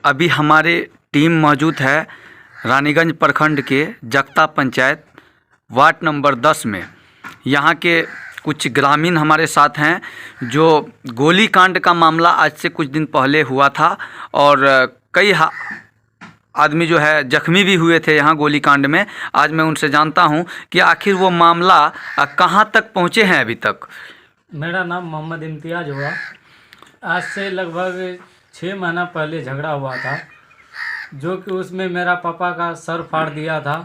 अभी हमारे टीम मौजूद है रानीगंज प्रखंड के जगता पंचायत वार्ड नंबर 10 में। यहाँ के कुछ ग्रामीण हमारे साथ हैं जो गोली कांड का मामला आज से कुछ दिन पहले हुआ था और कई आदमी जो है जख्मी भी हुए थे यहाँ गोली कांड में। आज मैं उनसे जानता हूँ कि आखिर वो मामला कहाँ तक पहुँचे हैं अभी तक। मेरा नाम मोहम्मद इम्तियाज़ हुआ। आज से लगभग 6 महीना पहले झगड़ा हुआ था, जो कि उसमें मेरा पापा का सर फाड़ दिया था,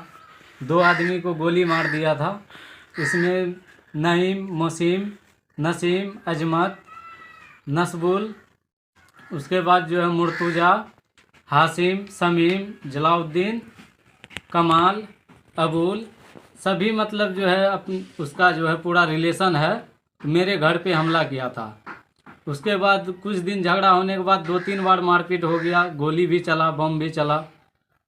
2 आदमी को गोली मार दिया था। इसमें नईम, मोसीम, नसीम, अजमत, नसबुल, उसके बाद जो है मुर्तुजा, हासिम, समीम, जलाउद्दीन, कमाल, अबुल, सभी मतलब जो है उसका जो है पूरा रिलेशन है, मेरे घर पे हमला किया था। उसके बाद कुछ दिन झगड़ा होने के बाद 2-3 बार मारपीट हो गया, गोली भी चला, बम भी चला।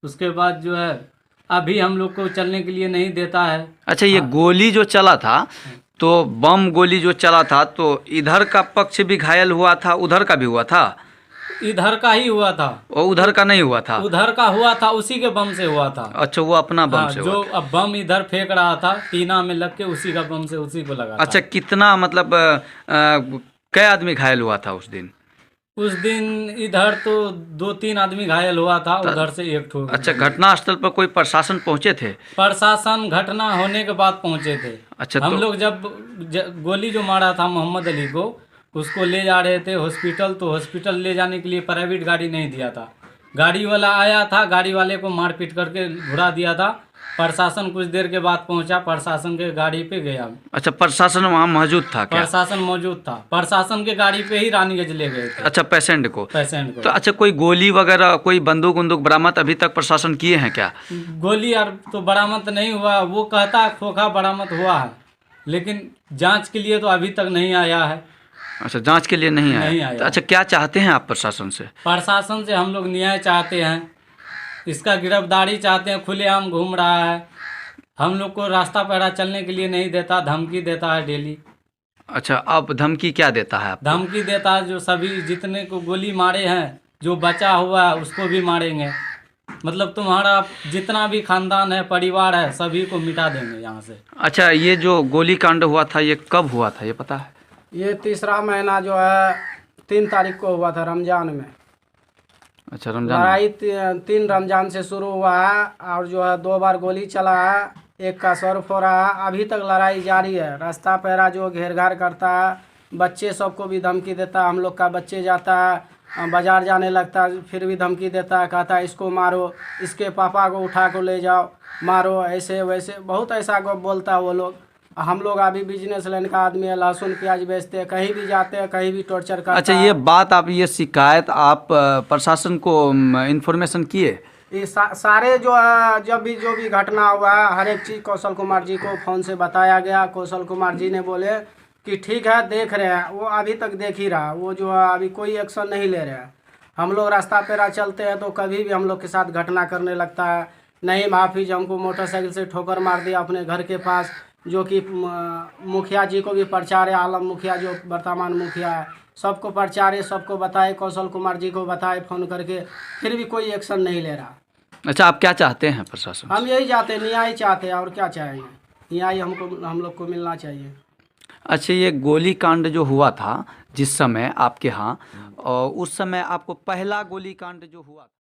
उसके बाद जो है अभी हम लोग को चलने के लिए नहीं देता है। अच्छा, ये गोली जो चला था तो बम गोली जो चला था तो इधर का पक्ष भी घायल हुआ था, उधर का भी हुआ था? इधर का ही हुआ था और उधर का नहीं हुआ था? उधर का हुआ था, उसी के बम से हुआ था। अच्छा, वो अपना बम से जो हुआ था। अब बम इधर फेंक रहा था टीना में लग के, उसी का बम से उसी को लगा अच्छा, था। कितना मतलब कई आदमी घायल हुआ था उस दिन? उस दिन इधर तो 2-3 आदमी घायल हुआ था, उधर से एक ठो। अच्छा, घटनास्थल पर कोई प्रशासन पहुंचे थे? प्रशासन घटना होने के बाद पहुंचे थे। अच्छा, हम तो लोग जब गोली जो मारा था मोहम्मद अली को, उसको ले जा रहे थे हॉस्पिटल, तो हॉस्पिटल ले जाने के लिए प्राइवेट गाड़ी नहीं दिया था। गाड़ी वाला आया था, गाड़ी वाले को मारपीट करके घुरा दिया था। प्रशासन कुछ देर के बाद पहुंचा, प्रशासन के गाड़ी पे गया। अच्छा, प्रशासन वहाँ मौजूद था क्या? प्रशासन मौजूद था, प्रशासन के गाड़ी पे ही रानीगंज ले गए थे। अच्छा, पेशेंट को? पेशेंट तो अच्छा, कोई गोली वगैरह, कोई बंदूक उंदूक बरामद अभी तक प्रशासन किए हैं क्या? गोली यार तो बरामद नहीं हुआ, वो कहता है खोखा बरामद हुआ है, लेकिन जांच के लिए तो अभी तक नहीं आया है। अच्छा, जांच के लिए नहीं आया। तो अच्छा, क्या चाहते हैं आप प्रशासन से? प्रशासन से हम लोग न्याय चाहते हैं, इसका गिरफ्तारी चाहते हैं। खुलेआम घूम रहा है, हम लोग को रास्ता पैरा चलने के लिए नहीं देता, धमकी देता है डेली। अच्छा, अब धमकी क्या देता है आपको? धमकी देता है जो सभी जितने को गोली मारे हैं, जो बचा हुआ है उसको भी मारेंगे। मतलब तुम्हारा जितना भी खानदान है, परिवार है, सभी को मिटा देंगे यहाँ से। अच्छा, ये जो गोली कांड हुआ था ये कब हुआ था, ये पता है? ये तीसरा महीना जो है 3 तारीख को हुआ था, रमजान में। अच्छा, रमजान। लड़ाई 3 रमजान से शुरू हुआ है और जो है 2 बार गोली चला है, एक का सर फोड़ा है। अभी तक लड़ाई जारी है। रास्ता पैरा जो घेर-घार करता है, बच्चे सबको भी धमकी देता है। हम लोग का बच्चे जाता है बाजार जाने लगता है, फिर भी धमकी देता है, कहता है इसको मारो, इसके पापा को उठा को ले जाओ, मारो, ऐसे वैसे बहुत ऐसा बोलता है वो लोग। हम लोग अभी बिजनेस लाइन का आदमी है, लहसुन प्याज बेचते हैं, कहीं भी जाते हैं, कहीं भी टॉर्चर करता है। अच्छा, ये बात आप, ये शिकायत आप प्रशासन को इन्फॉर्मेशन किए? ये सारे जो है जो भी घटना हुआ है, हर एक चीज़ कौशल कुमार जी को फ़ोन से बताया गया। कौशल कुमार जी ने बोले कि ठीक है, देख रहे हैं। वो अभी तक देख ही रहा, वो जो है अभी कोई एक्शन नहीं ले रहे हैं। हम लोग रास्ता पेरा चलते हैं तो कभी भी हम लोग के साथ घटना करने लगता है। नईम हाफिज हमको मोटरसाइकिल से ठोकर मार दिया अपने घर के पास, जो कि मुखिया जी को भी प्रचार है, आलम मुखिया जो वर्तमान मुखिया है, सबको प्रचार है, सबको बताए, कौशल कुमार जी को बताए फ़ोन करके, फिर भी कोई एक्शन नहीं ले रहा। अच्छा, आप क्या चाहते हैं प्रशासन? हम यही चाहते हैं, न्याय चाहते हैं, और क्या चाहेंगे। न्याय हम लोग को मिलना चाहिए। अच्छा, ये गोली कांड जो हुआ था जिस समय आपके यहाँ, और उस समय आपको पहला गोली कांड जो हुआ